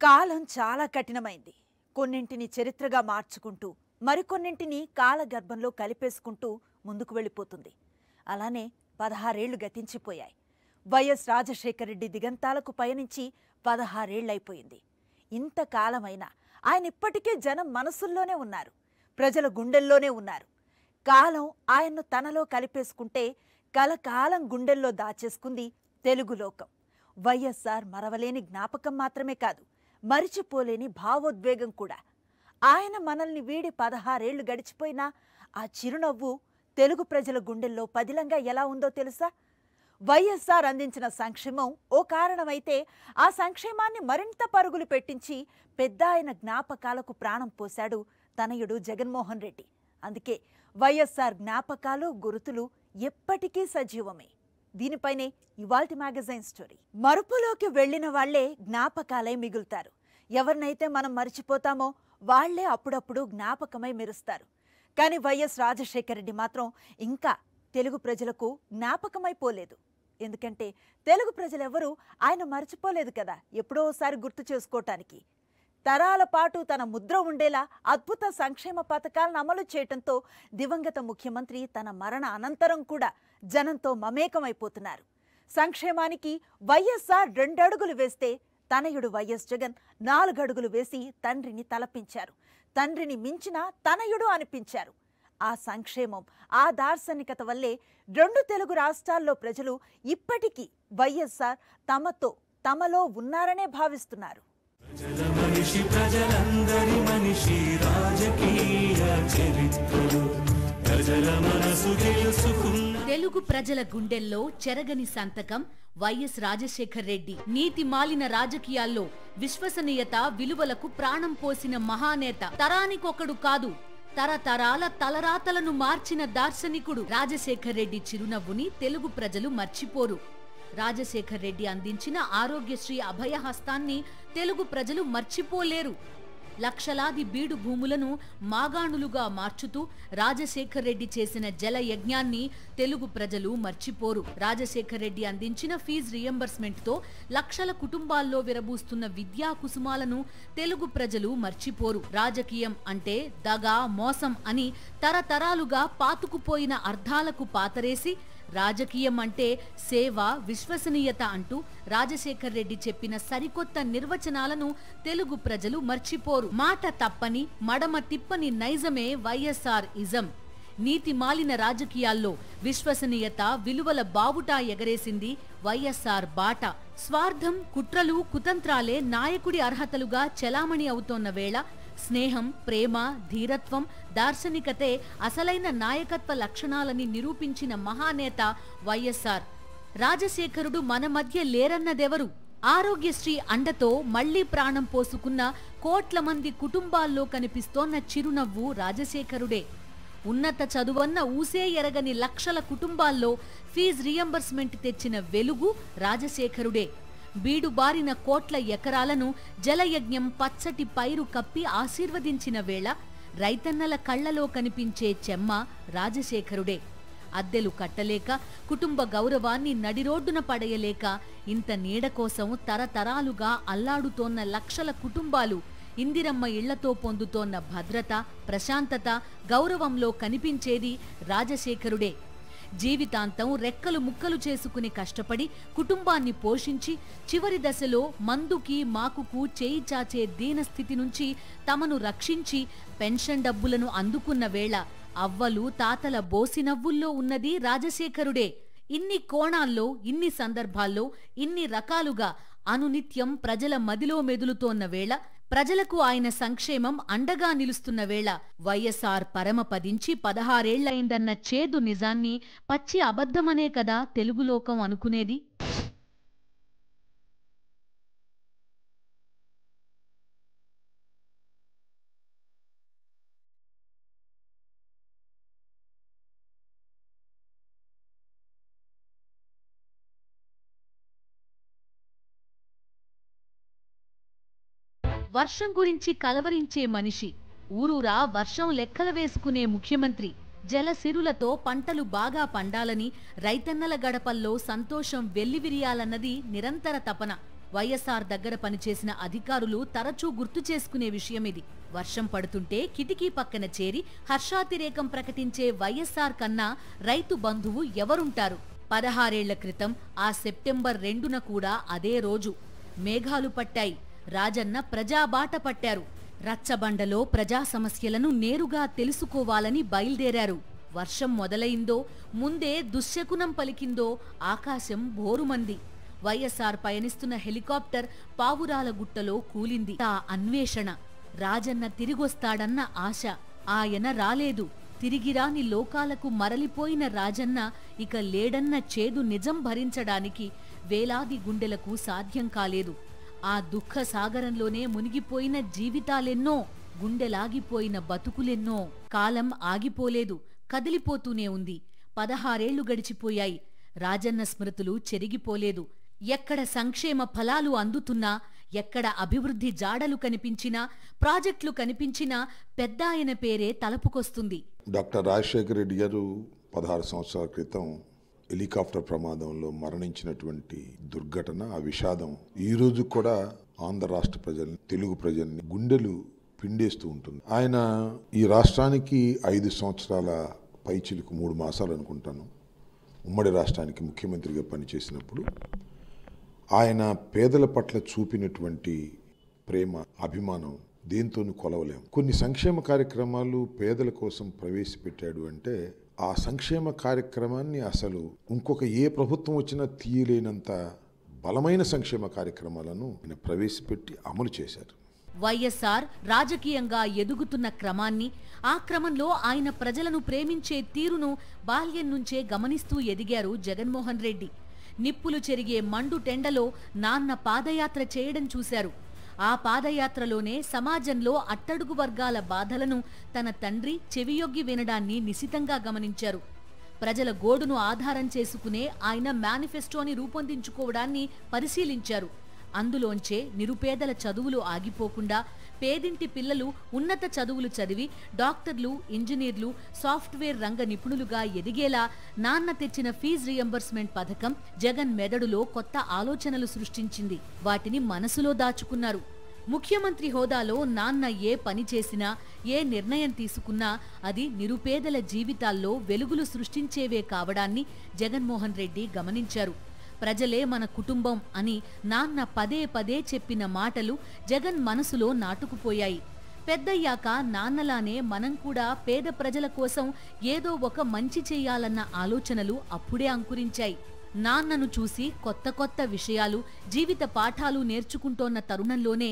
కాలం చాలా కఠినమైంది. కొన్నింటిని చరిత్రగా మార్చుకుంటూ మరికొన్నింటిని కాలగర్భంలో కలిపేసుకుంటూ ముందుకు వెళ్ళిపోతుంది. అలానే 16 ఏళ్లు గతించిపోయాయి. వైఎస్ రాజశేఖర రెడ్డి దిగంతాలకు పయనించి 16 ఏళ్లైపోయింది. ఇంతకాలమైనా ఆయన ఇప్పటికే జనం మనసుల్లోనే ఉన్నారు, ప్రజల గుండెల్లోనే ఉన్నారు. కాలం ఆయన్ను తనలో కలిపేసుకుంటే కలకాలం గుండెల్లో దాచేసుకుంది తెలుగు లోకం. వైఎస్ఆర్ మరవలేని జ్ఞాపకం మాత్రమే కాదు, మరిచిపోలేని భావోద్వేగం కూడా. ఆయన మనల్ని వీడి 16 ఏళ్లు గడిచిపోయినా ఆ చిరునవ్వు తెలుగు ప్రజల గుండెల్లో పదిలంగా ఎలా ఉందో తెలుసా? వైఎస్ఆర్ అందించిన సంక్షేమం ఓ కారణమైతే ఆ సంక్షేమాన్ని మరింత పరుగులు పెట్టించి పెద్ద ఆయన జ్ఞాపకాలకు ప్రాణం పోశాడు తనయుడు జగన్మోహన్ రెడ్డి. అందుకే వైఎస్ఆర్ జ్ఞాపకాలు, గుర్తులు ఎప్పటికీ సజీవమే. దీనిపైనే ఇవాల్టి మ్యాగజైన్ స్టోరీ. మరుపులోకి వెళ్లిన వాళ్లే జ్ఞాపకాలై మిగులుతారు. ఎవరినైతే మనం మర్చిపోతామో వాళ్లే అప్పుడప్పుడు జ్ఞాపకమై మెరుస్తారు. కానీ వైఎస్ రాజశేఖర రెడ్డి మాత్రం ఇంకా తెలుగు ప్రజలకు జ్ఞాపకమైపోలేదు. ఎందుకంటే తెలుగు ప్రజలెవరూ ఆయన మర్చిపోలేదు కదా, ఎప్పుడో ఒకసారి గుర్తు చేసుకోవటానికి. తరాల పాటు తన ముద్ర ఉండేలా అద్భుత సంక్షేమ పథకాలను అమలు చేయటంతో దివంగత ముఖ్యమంత్రి తన మరణ అనంతరం కూడా జనంతో మమేకమైపోతున్నారు. సంక్షేమానికి వైఎస్ఆర్ 2 అడుగులు వేస్తే తనయుడు వైఎస్ జగన్ 4 అడుగులు వేసి తండ్రిని తలపించారు. తండ్రిని మించిన తనయుడు అనిపించారు. ఆ సంక్షేమం, ఆ దార్శనికత వల్లే 2 తెలుగు రాష్ట్రాల్లో ప్రజలు ఇప్పటికీ వైఎస్ఆర్ తమలో ఉన్నారనే భావిస్తున్నారు. తెలుగు ప్రజల గుండెల్లో చెరగని సంతకం వైఎస్ రాజశేఖర రెడ్డి. నీతి మాలిన రాజకీయాల్లో విశ్వసనీయత, విలువలకు ప్రాణం పోసిన మహానేత. తరానికొకడు కాదు, తరతరాల తలరాతలను మార్చిన దార్శనికుడు. రాజశేఖర రెడ్డి చిరునవ్వుని తెలుగు ప్రజలు మర్చిపోరు. రాజశేఖర రెడ్డి అందించిన ఆరోగ్యశ్రీ అభయహస్తాన్ని తెలుగు ప్రజలు మర్చిపోలేరు. లక్షలాది బీడు భూములను మాగాణులుగా మార్చుతూ రాజశేఖర రెడ్డి చేసిన జల యజ్ఞాన్ని తెలుగు ప్రజలు మర్చిపోరు. రాజశేఖర రెడ్డి అందించిన ఫీజు రియంబర్స్మెంట్తో లక్షల కుటుంబాల్లో విరబూస్తున్న విద్యా కుసుమాలను తెలుగు ప్రజలు మర్చిపోరు. రాజకీయం అంటే దగా, మోసం అని తరతరాలుగా పాతుకుపోయిన అర్థాలకు పాతరేసి రాజకీయం అంటే సేవ, విశ్వసనీయత అంటూ రాజశేఖర రెడ్డి చెప్పిన సరికొత్త నిర్వచనాలను తెలుగు ప్రజలు మర్చిపోరు. మాట తప్పని, మడమ తిప్పని నైజమే వైఎస్ఆర్ ఇజం. నీతి మాలిన రాజకీయాల్లో విశ్వసనీయత, విలువల బావుటా ఎగరేసింది వైఎస్ఆర్ బాట. స్వార్థం, కుట్రలు, కుతంత్రాలే నాయకుడి అర్హతలుగా చెలామణి అవుతోన్న వేళ స్నేహం, ప్రేమ, ధీరత్వం, దార్శనికతే అసలైన నాయకత్వ లక్షణాలని నిరూపించిన మహానేత వైఎస్ఆర్. రాజశేఖరుడు మన మధ్య లేరన్నదెవరు? ఆరోగ్యశ్రీ అండతో మళ్లీ ప్రాణం పోసుకున్న కోట్ల మంది కుటుంబాల్లో కనిపిస్తోన్న చిరునవ్వు రాజశేఖరుడే. ఉన్నత చదువన్న ఊసే ఎరగని లక్షల కుటుంబాల్లో ఫీజు రియంబర్స్మెంట్ తెచ్చిన వెలుగు రాజశేఖరుడే. బీడుబారిన కోట్ల ఎకరాలను జలయజ్ఞం పచ్చటి పైరు కప్పి ఆశీర్వదించిన వేళ రైతన్నల కళ్లలో కనిపించే చెమ్మ రాజశేఖరుడే. అద్దెలు కట్టలేక, కుటుంబ గౌరవాన్ని నడిరోడ్డున పడయలేక, ఇంత నీడ కోసం తరతరాలుగా అల్లాడుతోన్న లక్షల కుటుంబాలు ఇందిరమ్మ ఇళ్లతో పొందుతోన్న భద్రత, ప్రశాంతత, గౌరవంలో కనిపించేది రాజశేఖరుడే. జీవితాంతం రెక్కలు ముక్కలు చేసుకుని కష్టపడి కుటుంబాన్ని పోషించి చివరి దశలో మందుకి, మాకుకు చేయి చాచే దీనస్థితి నుంచి తమను రక్షించి పెన్షన్ డబ్బులను అందుకున్న వేళ అవ్వలు, తాతల బోసినవ్వుల్లో ఉన్నది రాజశేఖరుడే. ఇన్ని కోణాల్లో, ఇన్ని సందర్భాల్లో, ఇన్ని రకాలుగా అనునిత్యం ప్రజల మదిలో మెదులుతోన్న వేళ, ప్రజలకు ఆయన సంక్షేమం అండగా నిలుస్తున్న వేళ వైఎస్ఆర్ పరమపదించి 16 ఏళ్లయిందన్న చేదు నిజాన్ని పచ్చి అబద్ధమనే కదా తెలుగు లోకం అనుకునేది. వర్షం గురించి కలవరించే మనిషి, ఊరూరా వర్షం లెక్కలు వేసుకునే ముఖ్యమంత్రి, జలసిరులతో పంటలు బాగా పండాలని, రైతన్నల గడపల్లో సంతోషం వెల్లివిరియాలన్నది నిరంతర తపన. వైఎస్ఆర్ దగ్గర పనిచేసిన అధికారులు తరచూ గుర్తు చేసుకునే విషయమిది. వర్షం పడుతుంటే కిటికీ పక్కన చేరి హర్షాతిరేకం ప్రకటించే వైఎస్ఆర్ కన్నా రైతు బంధువు ఎవరుంటారు? 16 ఏళ్ల క్రితం ఆ సెప్టెంబర్ 2న కూడా అదే రోజు మేఘాలు పట్టాయి. రాజన్న ప్రజాబాట పట్టారు. రచ్చబండలో ప్రజా సమస్యలను నేరుగా తెలుసుకోవాలని బయల్దేరారు. వర్షం మొదలైందో, ముందే దుశ్శకునం పలికిందో ఆకాశం భోరుమంది. వైఎస్ఆర్ పయనిస్తున్న హెలికాప్టర్ పావురాల గుట్టలో కూలింది. ఆ అన్వేషణ, రాజన్న తిరిగొస్తాడన్న ఆశ. ఆయన రాలేదు. తిరిగిరాని లోకాలకు మరలిపోయిన రాజన్న ఇక లేడన్న చేదు నిజం భరించడానికి వేలాది గుండెలకు సాధ్యం కాలేదు. ఆ దుఃఖ సాగరంలోనే మునిగిపోయిన జీవితాలెన్నో, గుండెలాగిపోయిన బతుకులెన్నో. కాలం ఆగిపోలేదు, కదిలిపోతూనే ఉంది. 16 ఏళ్లు గడిచిపోయాయి. రాజన్న స్మృతులు చెరిగిపోలేదు. ఎక్కడ సంక్షేమ ఫలాలు అందుతున్నా, ఎక్కడ అభివృద్ధి జాడలు కనిపించినా, ప్రాజెక్టులు కనిపించినా పెద్దాయన పేరే తలపుకొస్తుంది. డాక్టర్ రాజశేఖర రెడ్డి గారు 16 సంవత్సరాల క్రితం హెలికాప్టర్ ప్రమాదంలో మరణించినటువంటి దుర్ఘటన, ఆ విషాదం ఈ రోజు కూడా ఆంధ్ర రాష్ట్ర ప్రజల్ని, తెలుగు ప్రజల్ని గుండెలు పిండేస్తూ ఉంటుంది. ఆయన ఈ రాష్ట్రానికి 5 సంవత్సరాల పైచిలుకు 3 మాసాలు అనుకుంటాను ఉమ్మడి రాష్ట్రానికి ముఖ్యమంత్రిగా పనిచేసినప్పుడు ఆయన పేదల పట్ల చూపినటువంటి ప్రేమ, అభిమానం దేంతోనూ కొలవలేం. కొన్ని సంక్షేమ కార్యక్రమాలు పేదల కోసం ప్రవేశపెట్టాడు అంటే ఆ సంక్షేమ కార్యక్రమాన్ని అసలు ఇంకొక ఏ ప్రభుత్వం వచ్చినా తీయలేనంత బలమైన సంక్షేమ కార్యక్రమాలను ఆయన ప్రవేశపెట్టి అమలు చేశారు. వైఎస్ఆర్ రాజకీయంగా ఎదుగుతున్న క్రమాన్ని, ఆ క్రమంలో ఆయన ప్రజలను ప్రేమించే తీరును బాల్యం నుంచే గమనిస్తూ ఎదిగారు జగన్మోహన్ రెడ్డి. నిప్పులు చెరిగే మండు టెండలో నాన్న పాదయాత్ర చేయడం చూశారు. ఆ పాదయాత్రలోనే సమాజంలో అట్టడుగు వర్గాల బాధలను తన తండ్రి చెవియొగ్గి వినడాన్ని నిశితంగా గమనించారు. ప్రజల గోడును ఆధారం చేసుకునే ఆయన మేనిఫెస్టోని రూపొందించుకోవడాన్ని పరిశీలించారు. అందులోంచే నిరుపేదల చదువులు ఆగిపోకుండా పేదింటి పిల్లలు ఉన్నత చదువులు చదివి డాక్టర్లు, ఇంజనీర్లు, సాఫ్ట్వేర్ రంగ నిపుణులుగా ఎదిగేలా నాన్న తెచ్చిన ఫీజు రియంబర్స్మెంట్ పథకం జగన్ మెదడులో కొత్త ఆలోచనలు సృష్టించింది. వాటిని మనసులో దాచుకున్నారు. ముఖ్యమంత్రి హోదాలో నాన్న ఏ పని చేసినా, ఏ నిర్ణయం తీసుకున్నా అది నిరుపేదల జీవితాల్లో వెలుగులు సృష్టించేవే కావడాన్ని జగన్మోహన్ రెడ్డి గమనించారు. ప్రజలే మన కుటుంబం అని నాన్న పదే పదే చెప్పిన మాటలు జగన్ మనసులో నాటుకుపోయాయి. పెద్దయ్యాక నాన్నలానే మనం కూడా పేద ప్రజల కోసం ఏదో ఒక మంచి చెయ్యాలన్న ఆలోచనలు అప్పుడే అంకురించాయి. నాన్నను చూసి కొత్త కొత్త విషయాలు, జీవిత పాఠాలు నేర్చుకుంటోన్న తరుణంలోనే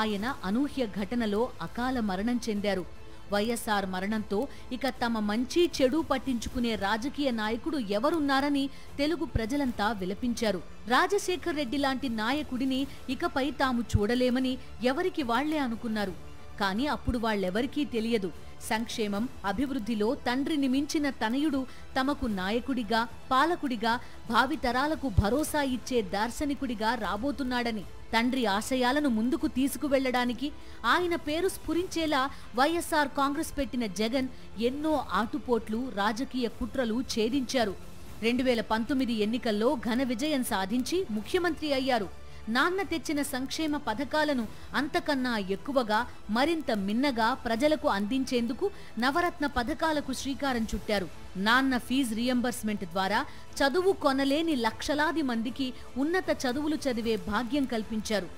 ఆయన అనూహ్య ఘటనలో అకాల మరణం చెందారు. వైఎస్ఆర్ మరణంతో ఇక తమ మంచి చెడు పట్టించుకునే రాజకీయ నాయకుడు ఎవరున్నారని తెలుగు ప్రజలంతా విలపించారు. రాజశేఖర్ రెడ్డి లాంటి నాయకుడిని ఇకపై తాము చూడలేమని ఎవరికి వాళ్లే అనుకున్నారు. కానీ అప్పుడు వాళ్ళెవరికీ తెలియదు, సంక్షేమం, అభివృద్ధిలో తండ్రిని మించిన తనయుడు తమకు నాయకుడిగా, పాలకుడిగా, భావితరాలకు భరోసా ఇచ్చే దార్శనికుడిగా రాబోతున్నాడని. తండ్రి ఆశయాలను ముందుకు తీసుకువెళ్లడానికి ఆయన పేరు స్ఫురించేలా వైఎస్ఆర్ కాంగ్రెస్ పెట్టిన జగన్ ఎన్నో ఆటుపోట్లు, రాజకీయ కుట్రలు ఛేదించారు. 2019 ఎన్నికల్లో ఘన విజయం సాధించి ముఖ్యమంత్రి అయ్యారు. నాన్న తెచ్చిన సంక్షేమ పథకాలను అంతకన్నా ఎక్కువగా, మరింత మిన్నగా ప్రజలకు అందించేందుకు నవరత్న పథకాలకు శ్రీకారం చుట్టారు. నాన్న ఫీజు రియంబర్స్మెంట్ ద్వారా చదువు కొనలేని లక్షలాది మందికి ఉన్నత చదువులు చదివే భాగ్యం కల్పించారు.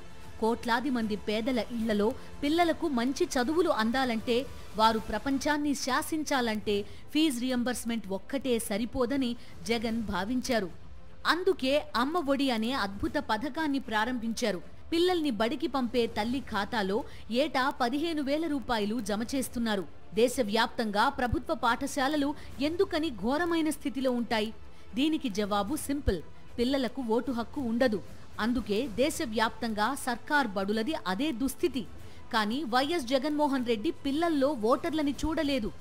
కోట్లాది మంది పేదల ఇళ్లలో పిల్లలకు మంచి చదువులు అందాలంటే, వారు ప్రపంచాన్ని శాసించాలంటే ఫీజు రియంబర్స్మెంట్ ఒక్కటే సరిపోదని జగన్ భావించారు. అందుకే అమ్మ ఒడి అనే అద్భుత పథకాన్ని ప్రారంభించారు. పిల్లల్ని బడికి పంపే తల్లి ఖాతాలో ఏటా 15,000 రూపాయలు జమ చేస్తున్నారు. దేశవ్యాప్తంగా ప్రభుత్వ పాఠశాలలు ఎందుకని ఘోరమైన స్థితిలో ఉంటాయి? దీనికి జవాబు సింపుల్: పిల్లలకు ఓటు హక్కు ఉండదు. అందుకే దేశవ్యాప్తంగా సర్కార్ బడులది అదే దుస్థితి. కానీ వైఎస్ జగన్మోహన్ రెడ్డి పిల్లల్లో ఓటర్లని చూడలేదు,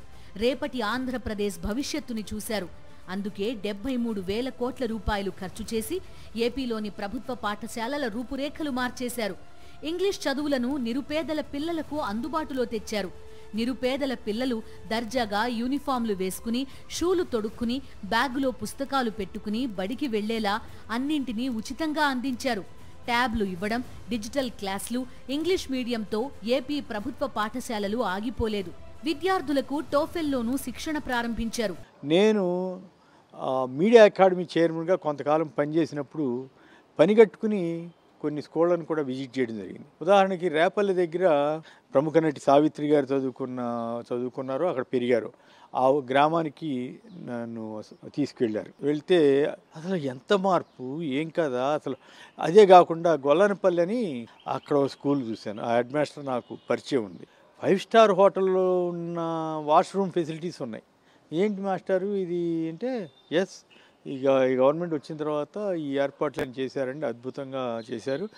రేపటి ఆంధ్రప్రదేశ్ భవిష్యత్తుని చూశారు. అందుకే 73,000 కోట్ల రూపాయలు ఖర్చు చేసి ఏపీలోని ప్రభుత్వ పాఠశాలల రూపురేఖలు మార్చేశారు. ఇంగ్లీష్ చదువులను నిరుపేదల పిల్లలకు అందుబాటులో తెచ్చారు. నిరుపేదల పిల్లలు దర్జాగా యూనిఫామ్లు వేసుకుని, షూలు తొడుక్కుని, బ్యాగులో పుస్తకాలు పెట్టుకుని బడికి వెళ్లేలా అన్నింటినీ ఉచితంగా అందించారు. ట్యాబ్లు ఇవ్వడం, డిజిటల్ క్లాసులు, ఇంగ్లీష్ మీడియంతో ఏపీ ప్రభుత్వ పాఠశాలలు ఆగిపోలేదు. విద్యార్థులకు టోఫెల్లోనూ శిక్షణ ప్రారంభించారు. నేను మీడియా అకాడమీ చైర్మన్గా కొంతకాలం పనిచేసినప్పుడు పనిగట్టుకుని కొన్ని స్కూళ్ళను కూడా విజిట్ చేయడం జరిగింది. ఉదాహరణకి రేపల్లి దగ్గర ప్రముఖ నటి సావిత్రి గారు చదువుకున్నారు, అక్కడ పెరిగారు. ఆ గ్రామానికి నన్ను తీసుకెళ్ళారు. వెళ్తే అసలు ఎంత మార్పు, ఏం కదా అసలు. అదే కాకుండా గొల్లనపల్లి అని అక్కడ స్కూల్ చూశాను. ఆ హెడ్ మాస్టర్ నాకు పరిచయం ఉంది. 5 స్టార్ హోటల్లో ఉన్న వాష్రూమ్ ఫెసిలిటీస్ ఉన్నాయి. ఏంటి మాస్టారు ఇది అంటే, ఎస్ ఈ గవర్నమెంట్ వచ్చిన తర్వాత ఈ ఏర్పాట్లను చేశారండి, అద్భుతంగా చేశారు.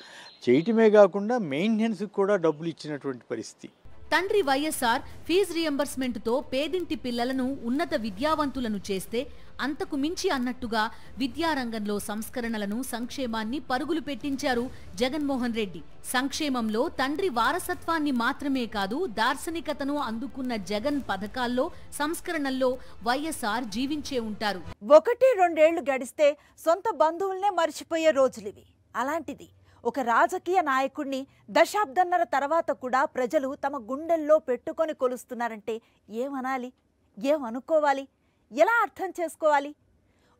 చేయటమే కాకుండా మెయింటెనెన్స్కి కూడా డబ్బులు ఇచ్చినటువంటి పరిస్థితి. తండ్రి వైఎస్ఆర్ ఫీజు రియంబర్స్మెంట్తో పేదింటి పిల్లలను ఉన్నత విద్యావంతులను చేస్తే అంతకు మించి అన్నట్టుగా విద్యారంగంలో సంస్కరణలను, సంక్షేమాన్ని పరుగులు పెట్టించారు జగన్మోహన్ రెడ్డి. సంక్షేమంలో తండ్రి వారసత్వాన్ని మాత్రమే కాదు, దార్శనికతను అందుకున్న జగన్ పథకాల్లో, సంస్కరణల్లో వైఎస్ఆర్ జీవించే ఉంటారు. 1-2 ఏళ్లు గడిస్తే సొంత బంధువుల్నే మర్చిపోయే రోజులివి. అలాంటిది ఒక రాజకీయ నాయకుడిని దశాబ్దన్నర తర్వాత కూడా ప్రజలు తమ గుండెల్లో పెట్టుకొని కొలుస్తున్నారంటే ఏమనాలి, ఏమనుకోవాలి, ఎలా అర్థం చేసుకోవాలి?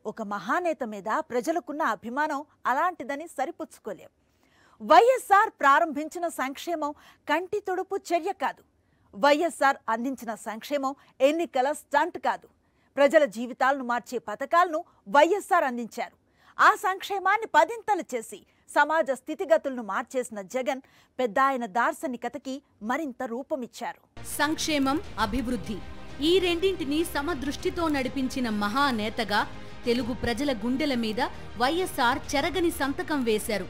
ఒక మహానేత మీద ప్రజలకున్న అభిమానం అలాంటిదని సరిపుచ్చుకోలేం. వైఎస్ఆర్ ప్రారంభించిన సంక్షేమం కంటి తుడుపు చర్య కాదు. వైఎస్ఆర్ అందించిన సంక్షేమం ఎన్నికల స్టంట్ కాదు. ప్రజల జీవితాలను మార్చే పథకాలను వైఎస్ఆర్ అందించారు. ఆ సంక్షేమాన్ని పదింతలు చేసి సమాజ స్థితిగతులను మార్చేసిన జగన్ పెద్ద ఆయన దార్శనికతకి మరింత రూపమిచ్చారు. సంక్షేమం, అభివృద్ధి ఈ రెండింటినీ సమదృష్టితో నడిపించిన మహానేతగా తెలుగు ప్రజల గుండెల మీద వైఎస్ఆర్ చెరగని సంతకం వేశారు.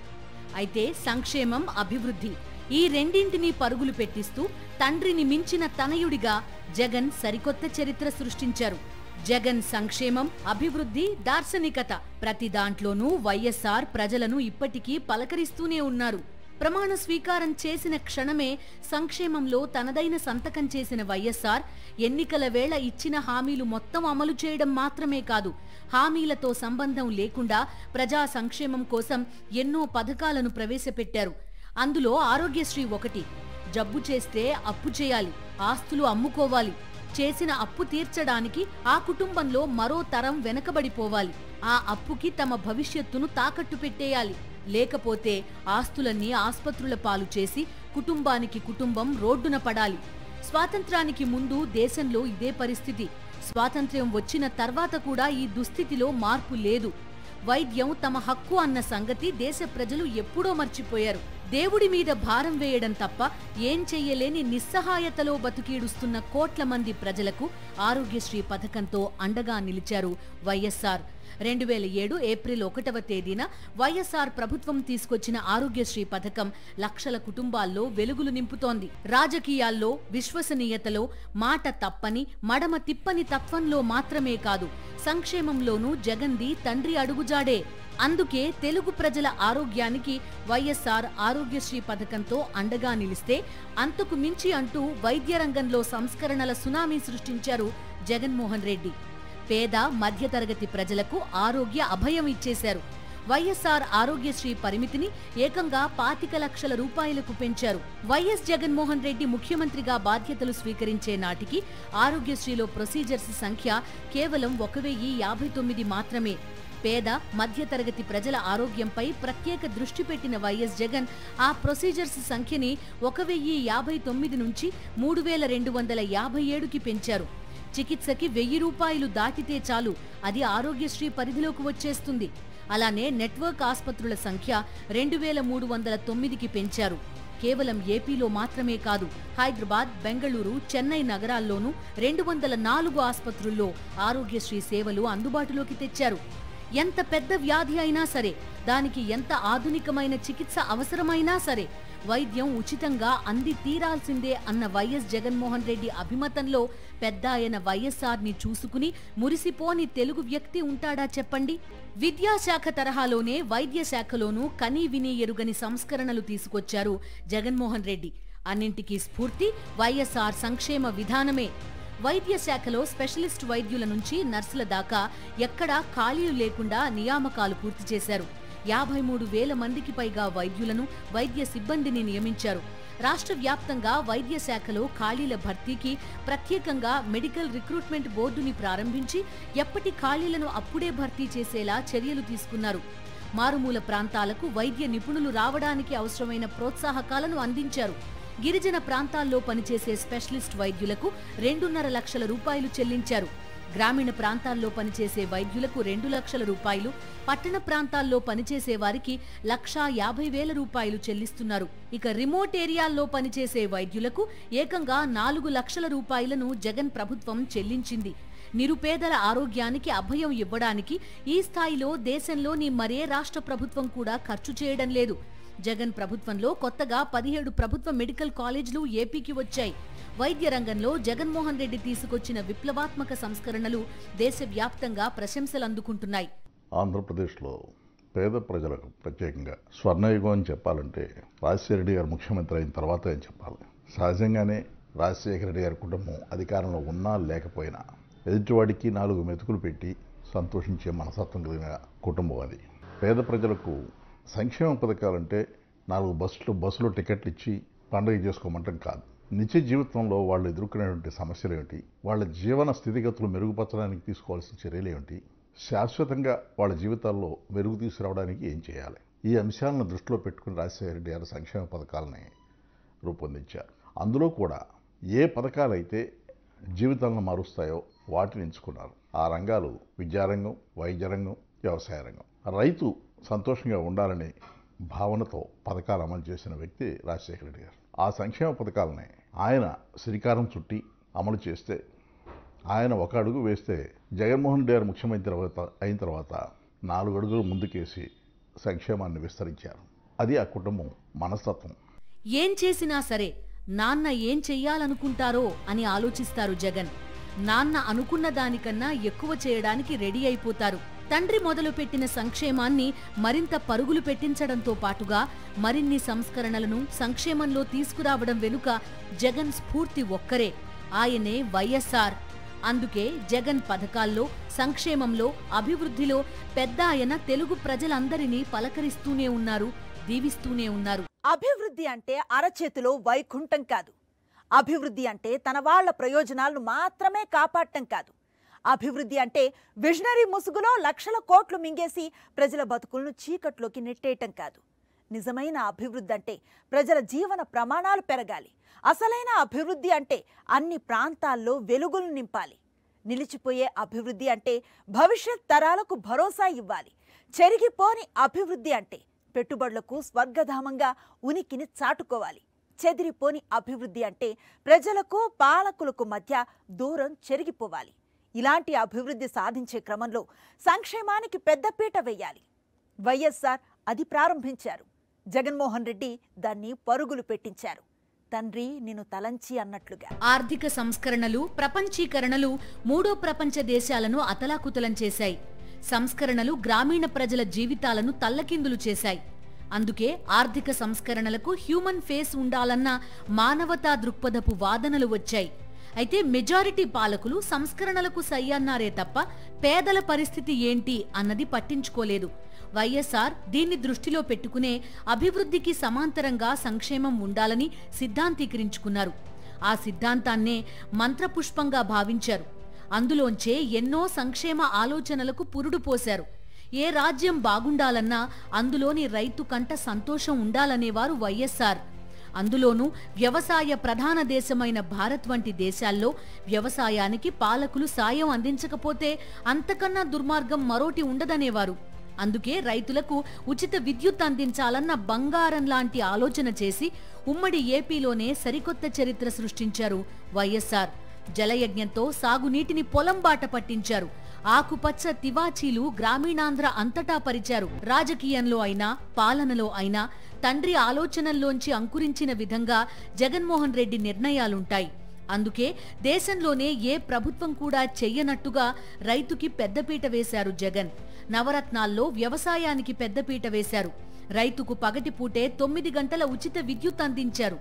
అయితే సంక్షేమం, అభివృద్ధి ఈ రెండింటినీ పరుగులు పెట్టిస్తూ తండ్రిని మించిన తనయుడిగా జగన్ సరికొత్త చరిత్ర సృష్టించారు. జగన్ సంక్షేమం, అభివృద్ధి, దార్శనికత ప్రతి దాంట్లోనూ వైఎస్ఆర్ ప్రజలను ఇప్పటికీ పలకరిస్తూనే ఉన్నారు. ప్రమాణ స్వీకారం చేసిన క్షణమే సంక్షేమంలో తనదైన సంతకం చేసిన వైఎస్ఆర్ ఎన్నికల వేళ ఇచ్చిన హామీలు మొత్తం అమలు చేయడం మాత్రమే కాదు, హామీలతో సంబంధం లేకుండా ప్రజా సంక్షేమం కోసం ఎన్నో పథకాలను ప్రవేశపెట్టారు. అందులో ఆరోగ్యశ్రీ ఒకటి. జబ్బు చేస్తే అప్పు చేయాలి, ఆస్తులు అమ్ముకోవాలి. చేసిన అప్పు తీర్చడానికి ఆ కుటుంబంలో మరో తరం వెనకబడిపోవాలి. ఆ అప్పుకి తమ భవిష్యత్తును తాకట్టు పెట్టేయాలి. లేకపోతే ఆస్తులన్నీ ఆస్పత్రుల పాలు చేసి కుటుంబానికి కుటుంబం రోడ్డున పడాలి. స్వాతంత్రానికి ముందు దేశంలో ఇదే పరిస్థితి. స్వాతంత్ర్యం వచ్చిన తర్వాత కూడా ఈ దుస్థితిలో మార్పు లేదు. వైద్యం తమ హక్కు అన్న సంగతి దేశ ప్రజలు ఎప్పుడో మర్చిపోయారు. దేవుడి మీద భారం వేయడం తప్ప ఏం చెయ్యలేని నిస్సహాయతలో బతుకీడుస్తున్న కోట్ల మంది ప్రజలకు ఆరోగ్యశ్రీ పథకంతో అండగా నిలిచారు వైఎస్ఆర్. 2007 ఏప్రిల్ 1వ తేదీన వైఎస్ఆర్ ప్రభుత్వం తీసుకొచ్చిన ఆరోగ్యశ్రీ పథకం లక్షల కుటుంబాల్లో వెలుగులు నింపుతోంది. రాజకీయాల్లో, విశ్వసనీయతలో, మాట తప్పని, మడమ తిప్పని తత్వంలో మాత్రమే కాదు, సంక్షేమంలోనూ జగన్ది తండ్రి అడుగుజాడే. అందుకే తెలుగు ప్రజల ఆరోగ్యానికి వైఎస్ఆర్ ఆరోగ్యశ్రీ పథకంతో అండగా నిలిస్తే అంతకు మించి అంటూ వైద్య రంగంలో సంస్కరణల సునామీ సృష్టించారు జగన్మోహన్ రెడ్డి. పేద, మధ్యతరగతి ప్రజలకు ఆరోగ్య అభయం ఇచ్చేశారు. వైఎస్ఆర్ ఆరోగ్యశ్రీ పరిమితిని ఏకంగా 25 లక్షల రూపాయలకు పెంచారు. వైఎస్ జగన్మోహన్ రెడ్డి ముఖ్యమంత్రిగా బాధ్యతలు స్వీకరించే నాటికి ఆరోగ్యశ్రీలో ప్రొసీజర్స్ సంఖ్య కేవలం 1059 మాత్రమే. పేద, మధ్యతరగతి ప్రజల ఆరోగ్యంపై ప్రత్యేక దృష్టి పెట్టిన వైఎస్ జగన్ ఆ ప్రొసీజర్స్ సంఖ్యని 1059 నుంచి 3257కి పెంచారు. చికిత్సకి 1000 రూపాయలు దాటితే చాలు, అది ఆరోగ్యశ్రీ పరిధిలోకి వచ్చేస్తుంది. అలానే నెట్వర్క్ ఆస్పత్రుల సంఖ్య 2309కి పెంచారు. కేవలం ఏపీలో మాత్రమే కాదు, హైదరాబాద్, బెంగళూరు, చెన్నై నగరాల్లోనూ 204 ఆస్పత్రుల్లో ఆరోగ్యశ్రీ సేవలు అందుబాటులోకి తెచ్చారు. ఎంత పెద్ద వ్యాధి అయినా సరే, దానికి ఎంత ఆధునికమైన చికిత్స అవసరమైనా సరే వైద్యం ఉచితంగా అంది తీరాల్సిందే అన్న వైఎస్ జగన్మోహన్ రెడ్డి అభిమతంలో పెద్ద ఆయన వైఎస్ఆర్ని చూసుకుని మురిసిపోని తెలుగు వ్యక్తి ఉంటాడా చెప్పండి? విద్యాశాఖ తరహాలోనే వైద్య శాఖలోనూ కనీ విని ఎరుగని సంస్కరణలు తీసుకొచ్చారు జగన్మోహన్ రెడ్డి. అన్నింటికీ స్ఫూర్తి వైఎస్ఆర్ సంక్షేమ విధానమే. వైద్య శాఖలో స్పెషలిస్ట్ వైద్యుల నుంచి నర్సుల దాకా ఎక్కడా ఖాళీలు లేకుండా నియామకాలు పూర్తి చేశారు. 53,000 మందికి పైగా వైద్యులను, వైద్య సిబ్బందిని నియమించారు. రాష్ట్ర వ్యాప్తంగా వైద్య శాఖలో ఖాళీల భర్తీకి ప్రత్యేకంగా మెడికల్ రిక్రూట్మెంట్ బోర్డుని ప్రారంభించి ఎప్పటి ఖాళీలను అప్పుడే భర్తీ చేసేలా చర్యలు తీసుకున్నారు. మారుమూల ప్రాంతాలకు వైద్య నిపుణులు రావడానికి అవసరమైన ప్రోత్సాహకాలను అందించారు. గిరిజన ప్రాంతాల్లో పనిచేసే స్పెషలిస్ట్ వైద్యులకు 2.5 లక్షల రూపాయలు చెల్లించారు. గ్రామీణ ప్రాంతాల్లో పనిచేసే వైద్యులకు 2 లక్షల రూపాయలు, పట్టణ ప్రాంతాల్లో పనిచేసే వారికి 1,50,000 రూపాయలు చెల్లిస్తున్నారు. ఇక రిమోట్ ఏరియాల్లో పనిచేసే వైద్యులకు ఏకంగా 4 లక్షల రూపాయలను జగన్ ప్రభుత్వం చెల్లించింది. నిరుపేదల ఆరోగ్యానికి అభయం ఇవ్వడానికి ఈ స్థాయిలో దేశంలోని మరే రాష్ట్ర ప్రభుత్వం కూడా ఖర్చు చేయడం లేదు. జగన్ ప్రభుత్వంలో కొత్తగా 17 ప్రభుత్వ మెడికల్ కాలేజీలు ఏపీకి వచ్చాయి. వైద్య రంగంలో జగన్మోహన్ రెడ్డి తీసుకొచ్చిన విప్లవాత్మక సంస్కరణలు దేశవ్యాప్తంగా ప్రశంసలు అందుకుంటున్నాయి. ఆంధ్రప్రదేశ్లో పేద ప్రజలకు ప్రత్యేకంగా స్వర్ణయుగం అని చెప్పాలంటే రాజశేఖర రెడ్డి గారు ముఖ్యమంత్రి అయిన తర్వాత అని చెప్పాలి. సహజంగానే రాజశేఖర రెడ్డి గారి కుటుంబం అధికారంలో ఉన్నా లేకపోయినా ఎదుటివాడికి 4 మెతుకులు పెట్టి సంతోషించే మనస్తత్వం కలిగిన కుటుంబం అది. పేద ప్రజలకు సంక్షేమ పథకాలంటే 4 బస్సులు టికెట్లు ఇచ్చి పండుగ చేసుకోమంటం కాదు. నిత్య జీవితంలో వాళ్ళు ఎదుర్కొనేటువంటి సమస్యలు ఏమిటి, వాళ్ళ జీవన స్థితిగతులు మెరుగుపరచడానికి తీసుకోవాల్సిన చర్యలు ఏమిటి, శాశ్వతంగా వాళ్ళ జీవితాల్లో మెరుగు తీసుకురావడానికి ఏం చేయాలి, ఈ అంశాలను దృష్టిలో పెట్టుకుని రాజశేఖర రెడ్డి గారు సంక్షేమ పథకాలని రూపొందించారు. అందులో కూడా ఏ పథకాలైతే జీవితాలను మారుస్తాయో వాటిని ఎంచుకున్నారు. ఆ రంగాలు విద్యారంగం, వైద్య రంగం, వ్యవసాయ రంగం. రైతు సంతోషంగా ఉండాలనే భావనతో పథకాలు అమలు చేసిన వ్యక్తి రాజశేఖర రెడ్డి గారు. ఆ సంక్షేమ పథకాలని ఆయన శ్రీకారం చుట్టి అమలు చేస్తే, ఆయన ఒక అడుగు వేస్తే జగన్మోహన్ రెడ్డి గారు ముఖ్యమంత్రి అయిన తర్వాత 4 అడుగులు ముందుకేసి సంక్షేమాన్ని విస్తరించారు. అది ఆ కుటుంబం మనస్తత్వం. ఏం చేసినా సరే నాన్న ఏం చెయ్యాలనుకుంటారో అని ఆలోచిస్తారు జగన్. నాన్న అనుకున్న దానికన్నా ఎక్కువ చేయడానికి రెడీ అయిపోతారు. తండ్రి మొదలుపెట్టిన సంక్షేమాన్ని మరింత పరుగులు పెట్టించడంతో పాటుగా మరిన్ని సంస్కరణలను సంక్షేమంలో తీసుకురావడం వెనుక జగన్ స్ఫూర్తి ఒక్కరే, ఆయనే వైఎస్ఆర్. అందుకే జగన్ పథకాల్లో, సంక్షేమంలో, అభివృద్ధిలో పెద్ద ఆయన తెలుగు ప్రజలందరినీ పలకరిస్తూనే ఉన్నారు, దీవిస్తూనే ఉన్నారు. అభివృద్ధి అంటే అరచేతిలో వైకుంఠం కాదు. అభివృద్ధి అంటే తన వాళ్ల ప్రయోజనాలను మాత్రమే కాపాడటం కాదు. అభివృద్ధి అంటే విజనరీ ముసుగులో లక్షల కోట్లు మింగేసి ప్రజల బతుకులను చీకట్లోకి నెట్టేయటం కాదు. నిజమైన అభివృద్ధి అంటే ప్రజల జీవన ప్రమాణాలు పెరగాలి. అసలైన అభివృద్ధి అంటే అన్ని ప్రాంతాల్లో వెలుగులు నింపాలి. నిలిచిపోయే అభివృద్ధి అంటే భవిష్యత్ తరాలకు భరోసా ఇవ్వాలి. చెరిగిపోని అభివృద్ధి అంటే పెట్టుబడులకు స్వర్గధామంగా ఉనికిని చాటుకోవాలి. చెదిరిపోని అభివృద్ధి అంటే ప్రజలకు పాలకులకు మధ్య దూరం చెరిగిపోవాలి. ఇలాంటి అభివృద్ధి సాధించే క్రమంలో సంక్షేమానికి పెద్దపీట వేయాలి. వైఎస్ఆర్ అది ప్రారంభించారు. జగన్మోహన్ రెడ్డి దాన్ని పరుగులు పెట్టించారు. తండ్రి నిన్ను తలంచి అన్నట్లుగా. ఆర్థిక సంస్కరణలు, ప్రపంచీకరణలు మూడో ప్రపంచ దేశాలను అతలాకుతలం చేశాయి. సంస్కరణలు గ్రామీణ ప్రజల జీవితాలను తల్లకిందులు చేశాయి. అందుకే ఆర్థిక సంస్కరణలకు హ్యూమన్ ఫేస్ ఉండాలన్న మానవతా దృక్పథపు వాదనలు వచ్చాయి. అయితే మెజారిటీ పాలకులు సంస్కరణలకు సై అన్నారే తప్ప పేదల పరిస్థితి ఏంటి అన్నది పట్టించుకోలేదు. వైఎస్ఆర్ దీన్ని దృష్టిలో పెట్టుకునే అభివృద్ధికి సమాంతరంగా సంక్షేమం ఉండాలని సిద్ధాంతీకరించుకున్నారు. ఆ సిద్ధాంతాన్నే మంత్రపుష్పంగా భావించారు. అందులోంచే ఎన్నో సంక్షేమ ఆలోచనలకు పురుడు పోశారు. ఏ రాజ్యం బాగుండాలన్నా అందులోని రైతు కంట సంతోషం ఉండాలనేవారు వైఎస్ఆర్. అందులోనూ వ్యవసాయ ప్రధాన దేశమైన భారత్ వంటి దేశాల్లో వ్యవసాయానికి పాలకులు సాయం అందించకపోతే అంతకన్నా దుర్మార్గం మరోటి ఉండదనేవారు. అందుకే రైతులకు ఉచిత విద్యుత్ అందించాలన్న బంగారం లాంటి ఆలోచన చేసి ఉమ్మడి ఏపీలోనే సరికొత్త చరిత్ర సృష్టించారు వైఎస్ఆర్. జలయజ్ఞంతో సాగునీటిని పొలం బాట పట్టించారు. ఆకుపచ్చ తివాచీలు గ్రామీణాంధ్ర అంతటా పరిచారు. రాజకీయంలో అయినా పాలనలో అయినా తండ్రి ఆలోచనల్లోంచి అంకురించిన విధంగా జగన్మోహన్ రెడ్డి నిర్ణయాలుంటాయి. అందుకే దేశంలోనే ఏ ప్రభుత్వం కూడా చెయ్యనట్టుగా రైతుకి పెద్దపీట వేశారు జగన్. నవరత్నాల్లో వ్యవసాయానికి పెద్దపీట వేశారు. రైతుకు పగటిపూటే 9 గంటల ఉచిత విద్యుత్ అందించారు.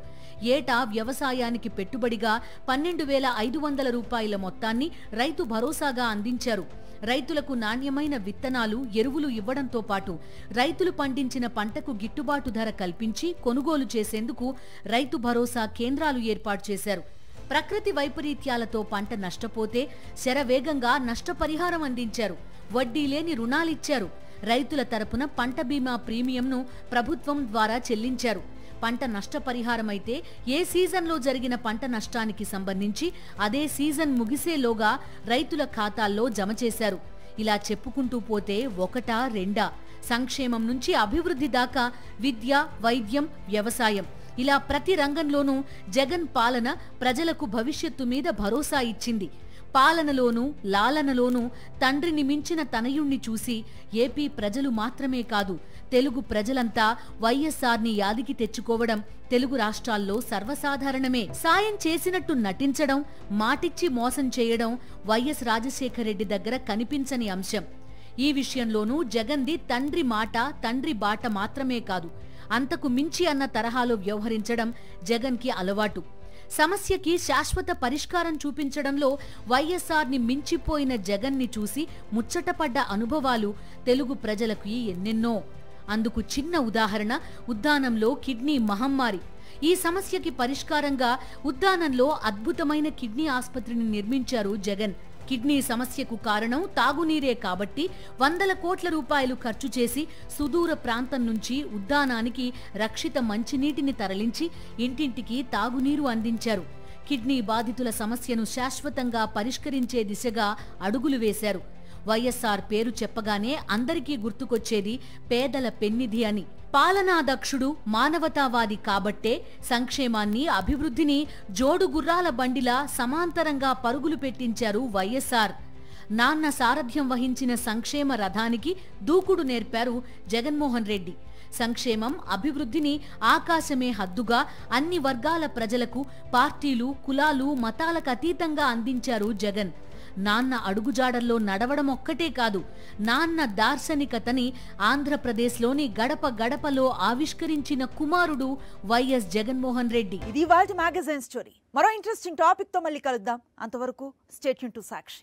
ఏటా వ్యవసాయానికి పెట్టుబడిగా 12,500 రూపాయల మొత్తాన్ని రైతు భరోసాగా అందించారు. రైతులకు నాణ్యమైన విత్తనాలు, ఎరువులు ఇవ్వడంతో పాటు రైతులు పండించిన పంటకు గిట్టుబాటు ధర కల్పించి కొనుగోలు చేసేందుకు రైతు భరోసా కేంద్రాలు ఏర్పాటు చేశారు. ప్రకృతి వైపరీత్యాలతో పంట నష్టపోతే శరవేగంగా నష్టపరిహారం అందించారు. వడ్డీ లేని రుణాలిచ్చారు. రైతుల తరపున పంట బీమా ప్రీమియంను ప్రభుత్వం ద్వారా చెల్లించారు. పంట నష్టపరిహారమైతే ఏ సీజన్లో జరిగిన పంట నష్టానికి సంబంధించి అదే సీజన్ ముగిసేలోగా రైతుల ఖాతాల్లో జమ చేశారు. ఇలా చెప్పుకుంటూ పోతే ఒకటా రెండా, సంక్షేమం నుంచి అభివృద్ధి దాకా విద్య, వైద్యం, వ్యవసాయం ఇలా ప్రతి రంగంలోనూ జగన్ పాలన ప్రజలకు భవిష్యత్తు మీద భరోసా ఇచ్చింది. పాలనలోనూ లాలనలోనూ తండ్రిని మించిన తనయుణ్ణి చూసి ఏపీ ప్రజలు మాత్రమే కాదు, తెలుగు ప్రజలంతా వైఎస్ఆర్ని యాదికి తెచ్చుకోవడం తెలుగు రాష్ట్రాల్లో సర్వసాధారణమే. సాయం చేసినట్టు నటించడం, మాటిచ్చి మోసం చేయడం వైఎస్ రాజశేఖర రెడ్డి దగ్గర కనిపించని అంశం. ఈ విషయంలోనూ జగన్ది తండ్రి మాట, తండ్రి బాట మాత్రమే కాదు, అంతకు మించి అన్న తరహాలో వ్యవహరించడం జగన్కి అలవాటు. సమస్యకి శాశ్వత పరిష్కారం చూపించడంలో వైఎస్ఆర్ని మించిపోయిన జగన్ని చూసి ముచ్చటపడ్డ అనుభవాలు తెలుగు ప్రజలకు ఎన్నెన్నో. అందుకు చిన్న ఉదాహరణ ఉద్దానంలో కిడ్నీ మహమ్మారి. ఈ సమస్యకి పరిష్కారంగా ఉద్దానంలో అద్భుతమైన కిడ్నీ ఆసుపత్రిని నిర్మించారు జగన్. కిడ్నీ సమస్యకు కారణం తాగునీరే కాబట్టి 100 కోట్ల రూపాయలు ఖర్చు చేసి సుదూర ప్రాంతం నుంచి ఉద్దానానికి రక్షిత మంచినీటిని తరలించి ఇంటింటికి తాగునీరు అందించారు. కిడ్నీ బాధితుల సమస్యను శాశ్వతంగా పరిష్కరించే దిశగా అడుగులు వేశారు. వైఎస్ఆర్ పేరు చెప్పగానే అందరికీ గుర్తుకొచ్చేది పేదల పెన్నిధి అని. పాలనాదక్షుడు, మానవతావాది కాబట్టే సంక్షేమాన్ని, అభివృద్ధిని జోడు గుర్రాల బండిలా సమాంతరంగా పరుగులు పెట్టించారు వైఎస్ఆర్. నాన్న సారథ్యం వహించిన సంక్షేమ రథానికి దూకుడు నేర్పారు జగన్మోహన్ రెడ్డి. సంక్షేమం, అభివృద్ధిని ఆకాశమే హద్దుగా అన్ని వర్గాల ప్రజలకు, పార్టీలు, కులాలు, మతాలకు అతీతంగా అందించారు జగన్. నాన్న అడుగుజాడల్లో నడవడం ఒక్కటే కాదు, నాన్న దార్శనికతని ఆంధ్రప్రదేశ్లోని గడప గడపలో ఆవిష్కరించిన కుమారుడు వైఎస్ జగన్మోహన్ రెడ్డి. ఇది ఇవాల్టి మ్యాగజైన్ స్టోరీ. మరో ఇంట్రెస్టింగ్ టాపిక్ తో మళ్ళీ కలుద్దాం. అంతవరకు స్టే ట్యూన్ టు సాక్షి.